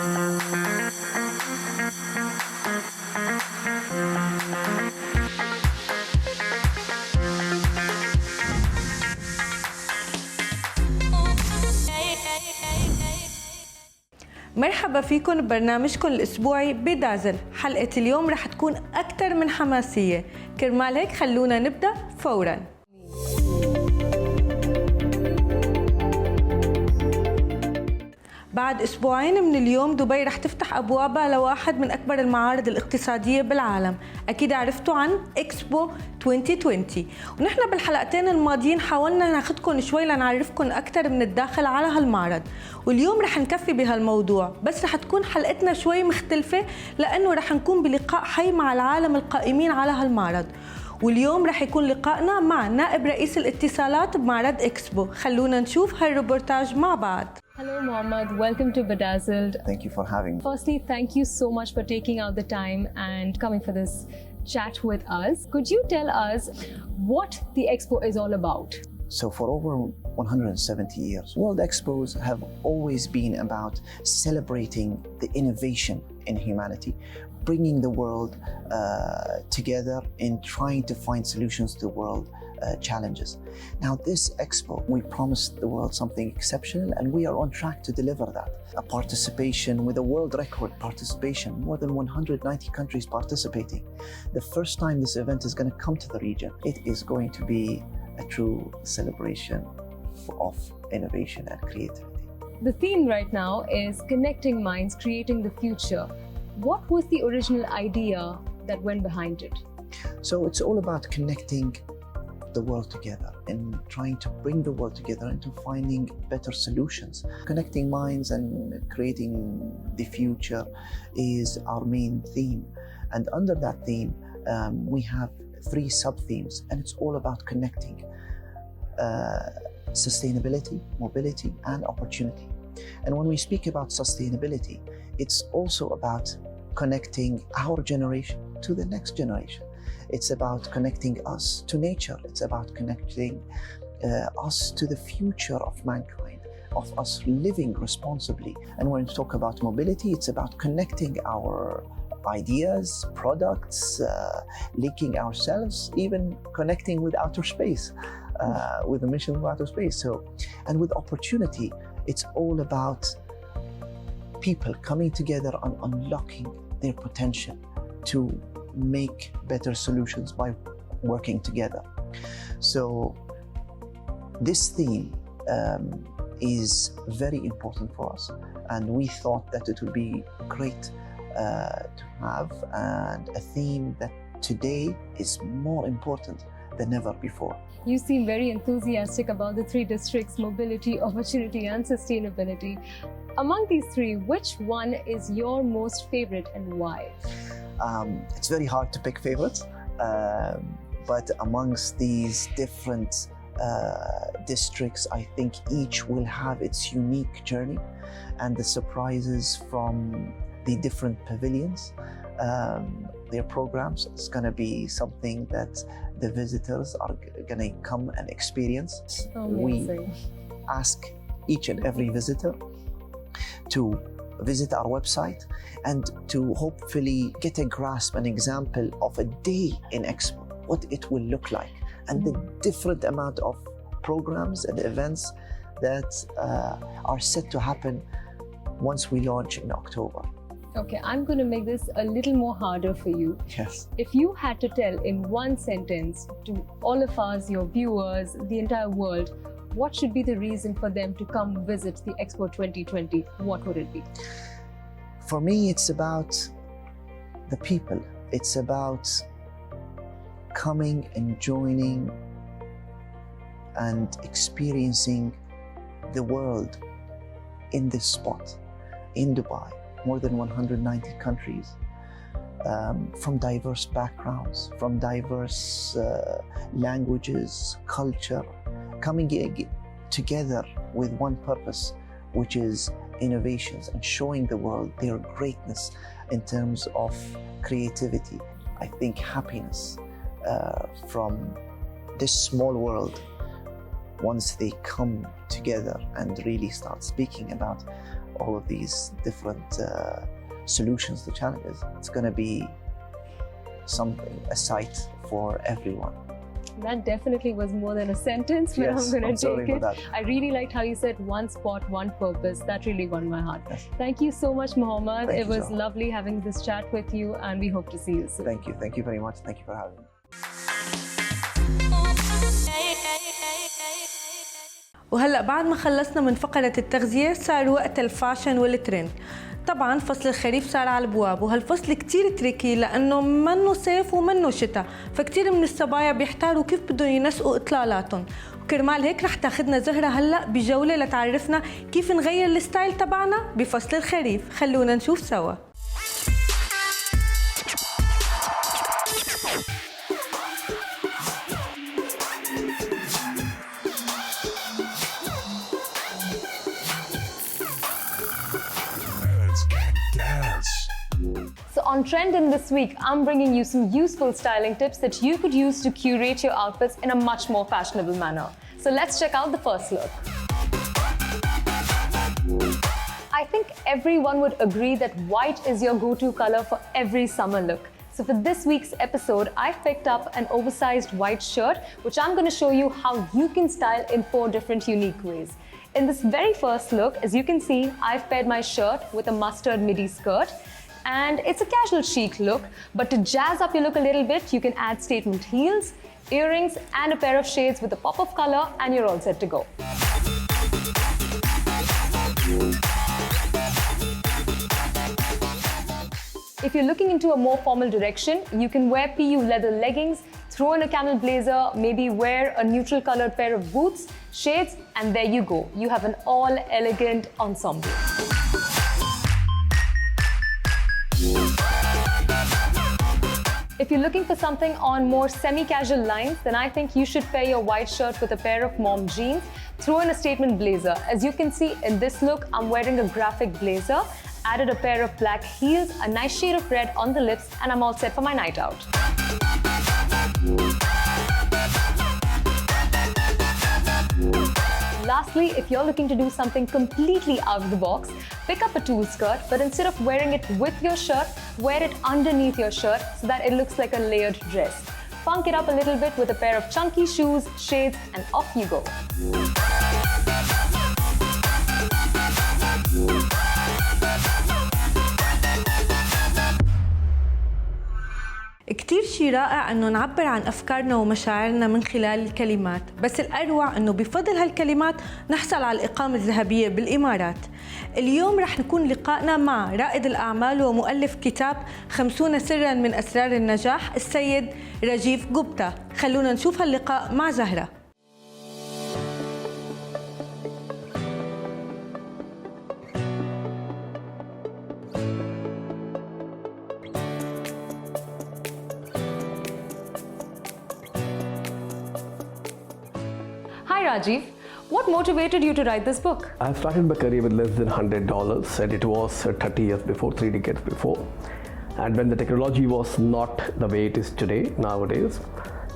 مرحبا فيكم ببرنامجكم الأسبوعي بيدازلد. حلقة اليوم رح تكون أكثر من حماسية، كرمال هيك خلونا نبدأ فوراً. بعد أسبوعين من اليوم دبي رح تفتح أبوابها لواحد من أكبر المعارض الاقتصادية بالعالم. أكيد عرفتوا عن إكسبو 2020، ونحن بالحلقتين الماضيين حاولنا ناخدكم شوي لنعرفكم أكثر من الداخل على هالمعرض، واليوم رح نكفي بهالموضوع، بس رح تكون حلقتنا شوي مختلفة لأنه رح نكون بلقاء حي مع العالم القائمين على هالمعرض. واليوم رح يكون لقائنا مع نائب رئيس الاتصالات بمعرض إكسبو. خلونا نشوف هالروبورتاج مع بعض. Hello Mohammed, welcome to Beidazzled. Thank you for having me. Firstly, thank you so much for taking out the time and coming for this chat with us. Could you tell us what the Expo is all about? So for over 170 years, World Expos have always been about celebrating the innovation in humanity, bringing the world together in trying to find solutions to world challenges. Now this Expo, we promised the world something exceptional and we are on track to deliver that. A participation with a world record participation, more than 190 countries participating. The first time this event is going to come to the region, it is going to be a true celebration of innovation and creativity. The theme right now is connecting minds, creating the future. What was the original idea that went behind it? So it's all about connecting the world together and trying to bring the world together into finding better solutions. Connecting minds and creating the future is our main theme. And under that theme, we have 3 sub-themes, and it's all about connecting sustainability, mobility, and opportunity. And when we speak about sustainability, it's also about connecting our generation to the next generation. It's about connecting us to nature. It's about connecting us to the future of mankind, of us living responsibly. And when we talk about mobility, it's about connecting our ideas, products, linking ourselves, even connecting with outer space, with the mission of outer space. So, and with opportunity, it's all about people coming together and unlocking their potential to make better solutions by working together. So this theme is very important for us, and we thought that it would be great to have, and a theme that today is more important than ever before. You seem very enthusiastic about the 3 districts: mobility, opportunity, and sustainability. Among these 3, which one is your most favorite and why? It's very hard to pick favorites, but amongst these different districts, I think each will have its unique journey, and the surprises from the different pavilions, their programs, is going to be something that the visitors are going to come and experience. Amazing. We ask each and every visitor to visit our website and to hopefully get a grasp, an example of a day in Expo, what it will look like, and the different amount of programs and events that are set to happen once we launch in October. Okay, I'm going to make this a little more harder for you. Yes. If you had to tell in one sentence to all of us, your viewers, the entire world, what should be the reason for them to come visit the Expo 2020, what would it be? For me, it's about the people. It's about coming and joining and experiencing the world in this spot, in Dubai, more than 190 countries, from diverse backgrounds, from diverse languages, culture, coming together with one purpose, which is innovations and showing the world their greatness in terms of creativity. I think happiness from this small world, once they come together and really start speaking about all of these different solutions to challenges. It's going to be a sight for everyone. That definitely was more than a sentence, but Yes, I'm going I'm to sorry take it. for that. I really liked how you said one spot, one purpose. That really won my heart. Yes. Thank you so much, Mohammed. Thank It you, was Zohar. lovely having this chat with you, and we hope to see you soon. Thank you. Thank you very much. Thank you for having me. وهلأ بعد ما خلصنا من فقرة التغذية صار وقت الفاشن والترند. طبعا فصل الخريف صار على الابواب، وهالفصل كتير تريكي لانه منه صيف ومنه شتاء، فكتير من الصبايا بيحتاروا كيف بدهم ينسقوا اطلالاتهم. وكرمال هيك رح تاخذنا زهرة هلا بجولة لتعرفنا كيف نغير الستايل تبعنا بفصل الخريف. خلونا نشوف سوا. So on Trend in this week, I'm bringing you some useful styling tips that you could use to curate your outfits in a much more fashionable manner. So let's check out the first look. I think everyone would agree that white is your go-to color for every summer look. So for this week's episode, I've picked up an oversized white shirt, which I'm going to show you how you can style in 4 different unique ways. In this very first look, as you can see, I've paired my shirt with a mustard midi skirt. And it's a casual chic look, but to jazz up your look a little bit, you can add statement heels, earrings, and a pair of shades with a pop of color, and you're all set to go. If you're looking into a more formal direction, you can wear PU leather leggings, throw in a camel blazer, maybe wear a neutral colored pair of boots, shades, and there you go. You have an all elegant ensemble. If you're looking for something on more semi-casual lines, then I think you should pair your white shirt with a pair of mom jeans. Throw in a statement blazer. As you can see in this look, I'm wearing a graphic blazer, added a pair of black heels, a nice shade of red on the lips, and I'm all set for my night out. Lastly, if you're looking to do something completely out of the box, pick up a tulle skirt, but instead of wearing it with your shirt, wear it underneath your shirt so that it looks like a layered dress. Funk it up a little bit with a pair of chunky shoes, shades, and off you go. كتير شي رائع انه نعبر عن افكارنا ومشاعرنا من خلال الكلمات، بس الاروع انه بفضل هالكلمات نحصل على الاقامه الذهبيه بالامارات. اليوم رح نكون لقائنا مع رائد الاعمال ومؤلف كتاب 50 سرا من اسرار النجاح السيد راجيف غوبتا. خلونا نشوف هاللقاء مع زهرة. Hi Rajiv, what motivated you to write this book? I started my career with less than $100 and it was 30 years before, 3 decades before. And when the technology was not the way it is today, nowadays,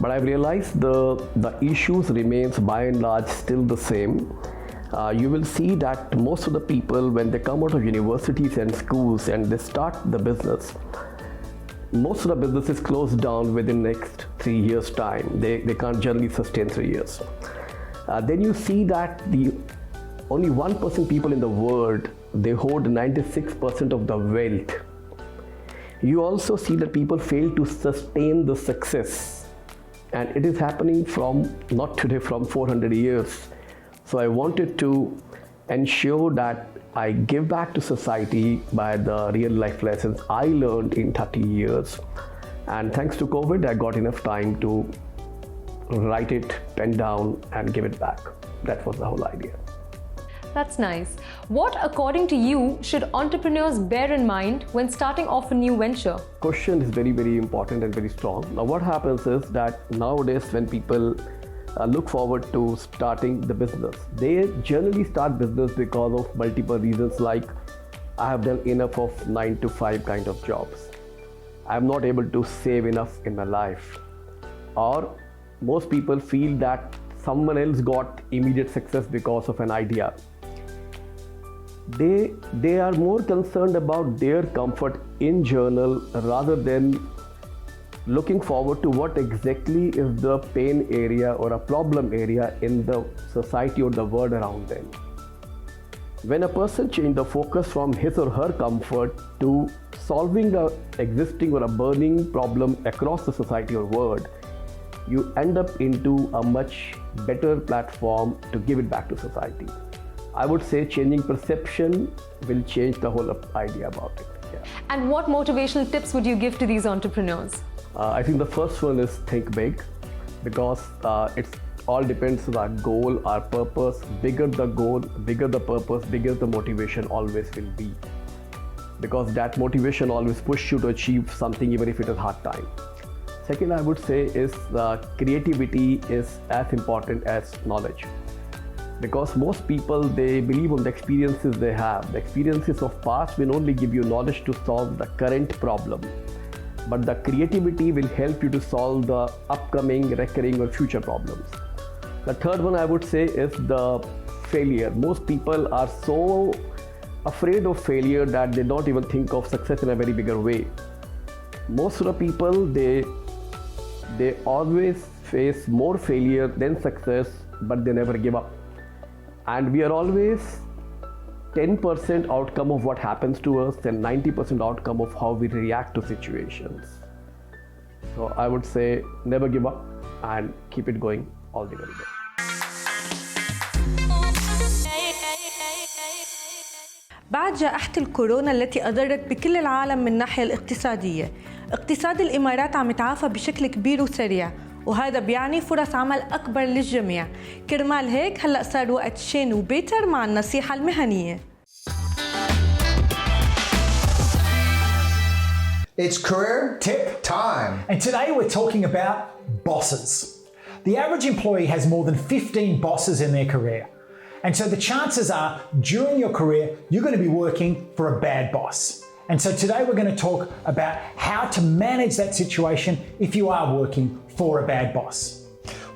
but I realized the issues remains by and large still the same. You will see that most of the people, when they come out of universities and schools and they start the business, most of the businesses close down within the next 3 years' time. They can't generally sustain 3 years. Then you see that the only 1% people in the world, they hold 96% of the wealth. You also see that people fail to sustain the success. And it is happening from, not today, from 400 years. So I wanted to ensure that I give back to society by the real life lessons I learned in 30 years. And thanks to COVID, I got enough time to write it, pen down, and give it back. That was the whole idea. That's nice. What, according to you, should entrepreneurs bear in mind when starting off a new venture? Question is very, very important and very strong. Now, what happens is that nowadays when people look forward to starting the business, they generally start business because of multiple reasons, like I have done enough of 9 to 5 kind of jobs. I'm not able to save enough in my life. Or most people feel that someone else got immediate success because of an idea. they are more concerned about their comfort in journal rather than looking forward to what exactly is the pain area or a problem area in the society or the world around them. When a person changes the focus from his or her comfort to solving an existing or a burning problem across the society or world, you end up into a much better platform to give it back to society. I would say changing perception will change the whole idea about it. Yeah. And what motivational tips would you give to these entrepreneurs? I think the first one is think big, because it all depends on our goal, our purpose. Bigger the goal, bigger the purpose, bigger the motivation always will be. Because that motivation always pushes you to achieve something even if it is hard time. Second, I would say is creativity is as important as knowledge. Because most people, they believe on the experiences they have. The experiences of past will only give you knowledge to solve the current problem. But the creativity will help you to solve the upcoming, recurring or future problems. The third one I would say is the failure. Most people are so afraid of failure that they don't even think of success in a very bigger way. Most of the people, they always face more failure than success, but they never give up. And we are always 10% outcome of what happens to us and 90% outcome of how we react to situations. So I would say never give up and keep it going all the way. بعد جائحة الكورونا التي أضرت بكل العالم من الناحية الاقتصادية، اقتصاد الإمارات عم يتعافى بشكل كبير وسريع، وهذا بيعني فرص عمل أكبر للجميع. كرمال هيك هلأ صار وقت شين وبيتر مع النصيحة المهنية. It's career tip time. And today we're talking about bosses. The average employee has more than 15 bosses in their career. And so the chances are during your career, you're going to be working for a bad boss. And so today we're going to talk about how to manage that situation if you are working for a bad boss.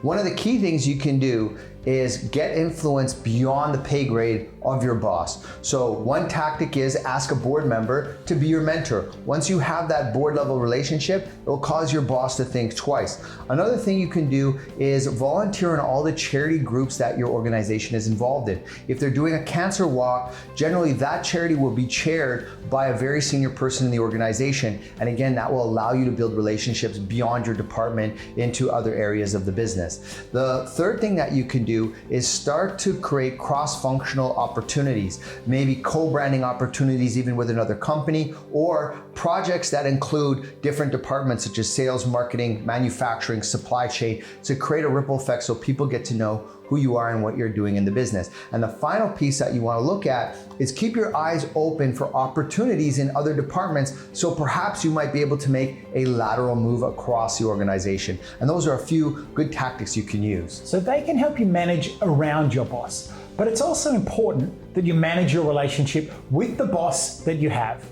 One of the key things you can do is get influence beyond the pay grade of your boss. So one tactic is ask a board member to be your mentor. Once you have that board level relationship, it will cause your boss to think twice. Another thing you can do is volunteer in all the charity groups that your organization is involved in. If they're doing a cancer walk, generally that charity will be chaired by a very senior person in the organization. And again, that will allow you to build relationships beyond your department into other areas of the business. The third thing that you can do is start to create cross-functional opportunities, maybe co-branding opportunities even with another company, or projects that include different departments such as sales, marketing, manufacturing, supply chain, to create a ripple effect so people get to know who you are and what you're doing in the business. And the final piece that you want to look at is keep your eyes open for opportunities in other departments, so perhaps you might be able to make a lateral move across the organization. And those are a few good tactics you can use. So they can help you manage around your boss. But it's also important that you manage your relationship with the boss that you have.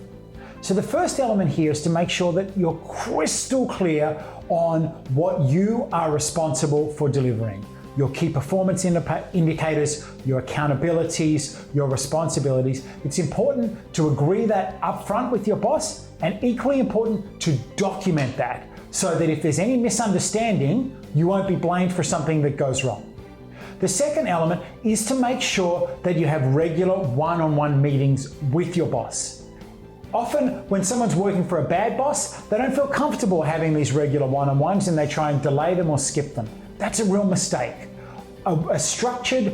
So the first element here is to make sure that you're crystal clear on what you are responsible for delivering. Your key performance indicators, your accountabilities, your responsibilities. It's important to agree that upfront with your boss, and equally important to document that so that if there's any misunderstanding, you won't be blamed for something that goes wrong. The second element is to make sure that you have regular one-on-one meetings with your boss. Often when someone's working for a bad boss, they don't feel comfortable having these regular one-on-ones and they try and delay them or skip them. That's a real mistake. A structured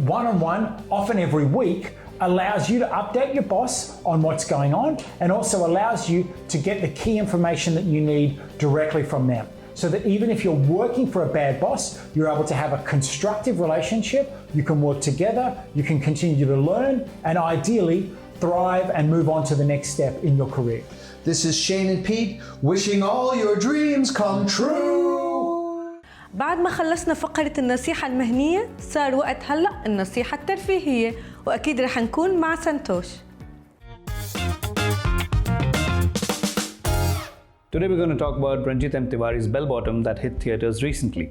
one-on-one, often every week, allows you to update your boss on what's going on and also allows you to get the key information that you need directly from them. So that even if you're working for a bad boss, you're able to have a constructive relationship, you can work together, you can continue to learn, and ideally thrive and move on to the next step in your career. This is Shane and Pete wishing all your dreams come true. بعد ما خلصنا فقرة النصيحة المهنية، صار وقت هلأ النصيحة الترفيهية، وأكيد رح نكون مع سنتوش. Today we're going to talk about Ranjit M. Tiwari's Bell Bottom that hit theaters recently.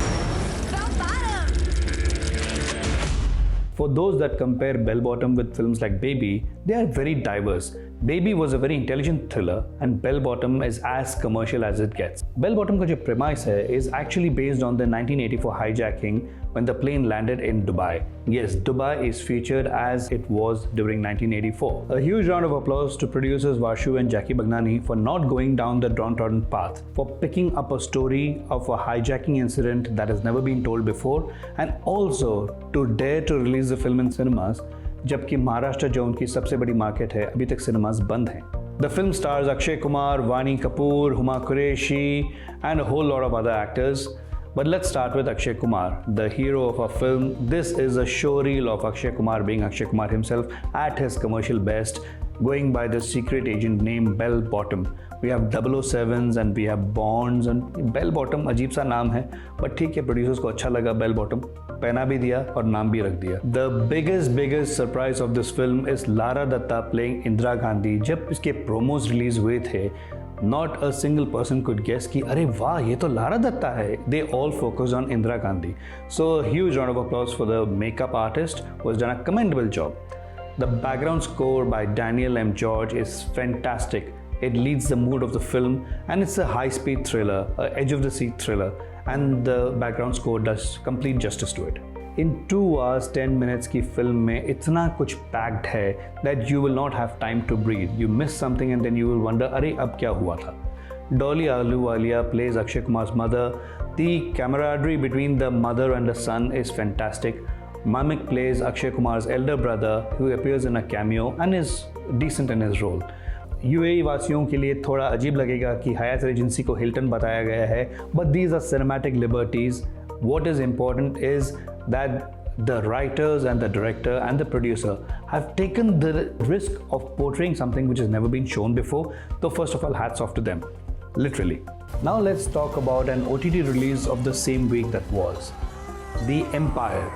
For those that compare Bell Bottom with films like Baby, they are very diverse. Baby was a very intelligent thriller and Bell Bottom is as commercial as it gets. Bell Bottom का जो premise है is actually based on the 1984 hijacking when the plane landed in Dubai. Yes, Dubai is featured as it was during 1984. A huge round of applause to producers Varshu and Jackie Bagnani for not going down the downtrodden path, for picking up a story of a hijacking incident that has never been told before, and also to dare to release the film in cinemas जबकि महाराष्ट्र जो उनकी सबसे बड़ी market है अभी तक cinemas बंद हैं. The film stars Akshay Kumar, Vani Kapoor, Huma Qureshi and a whole lot of other actors. But let's start with Akshay Kumar, the hero of our film. This is a showreel of Akshay Kumar being Akshay Kumar himself at his commercial best, going by the secret agent named Bell Bottom. We have 007s and we have Bonds and Bell Bottom अजीब सा नाम है, but ठीक है, producers को अच्छा लगा Bell Bottom, पहना भी दिया और नाम भी रख दिया. The biggest surprise of this film is Lara Datta playing Indira Gandhi. जब इसके प्रोमोज रिलीज हुए थे, not a single person could guess कि अरे वाह ये तो लारा दत्ता है. They all focused on Indira Gandhi. So a huge round of applause for the makeup artist who has done a commendable job. The background score by Daniel M. George is fantastic. It leads the mood of the film and it's a high-speed thriller, a edge-of-the-seat thriller, and the background score does complete justice to it. In 2 hours 10 minutes की film में इतना कुछ packed है that you will not have time to breathe. You miss something and then you will wonder अरे अब क्या हुआ था. Dolly Ahluwalia plays Akshay Kumar's mother. The camaraderie between the mother and the son is fantastic. Mamik plays Akshay Kumar's elder brother who appears in a cameo and is decent in his role. UAE वासियों के लिए थोड़ा अजीब लगेगा कि हयात Regency को Hilton बताया गया है, but these are cinematic liberties. What is important is that the writers and the director and the producer have taken the risk of portraying something which has never been shown before. So first of all, hats off to them, literally. Now let's talk about an OTT release of the same week that was The Empire.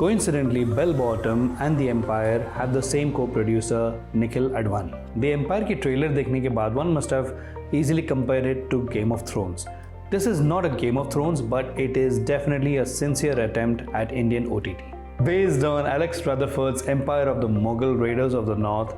Coincidentally, Bell Bottom and The Empire have the same co-producer Nikhil Advani. The Empire की trailer देखने के बाद one must have easily compared it to Game of Thrones. This is not a Game of Thrones, but it is definitely a sincere attempt at Indian OTT. Based on Alex Rutherford's Empire of the Mughal Raiders of the North,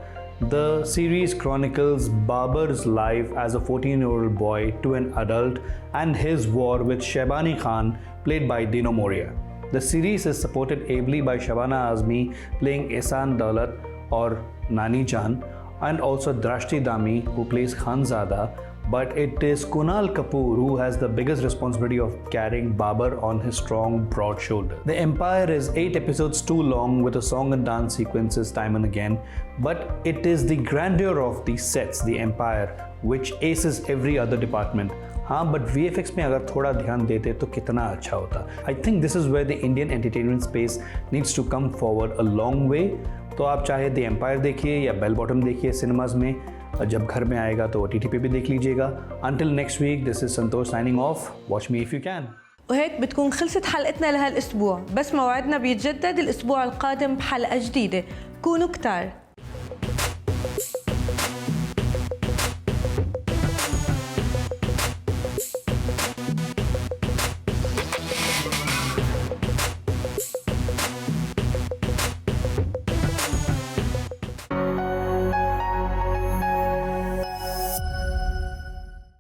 the series chronicles Babur's life as a 14-year-old boy to an adult and his war with Shaibani Khan, played by Dino Moria. The series is supported ably by Shabana Azmi playing Ehsan Daulat or Nani Jan, and also Drashti Dami who plays Khanzada, but it is Kunal Kapoor who has the biggest responsibility of carrying Babur on his strong, broad shoulder. The Empire is 8 episodes too long with a song and dance sequences time and again, but it is the grandeur of the sets, the Empire, which aces every other department. हाँ, but VFX में अगर थोड़ा ध्यान देते तो कितना अच्छा होता. I think this is where the Indian entertainment space needs to come forward a long way. तो आप चाहे The Empire देखिए या Bell Bottom देखिए सिनेमाज में, जब घर में आएगा तो OTT पे भी देख लीजिएगा. Until next week, this is Santosh signing off. Watch me if you can. وهيك بتكون خلصت حلقتنا لهالأسبوع، بس موعدنا بيتجدد الأسبوع القادم بحلقة جديدة. كونوا كتار.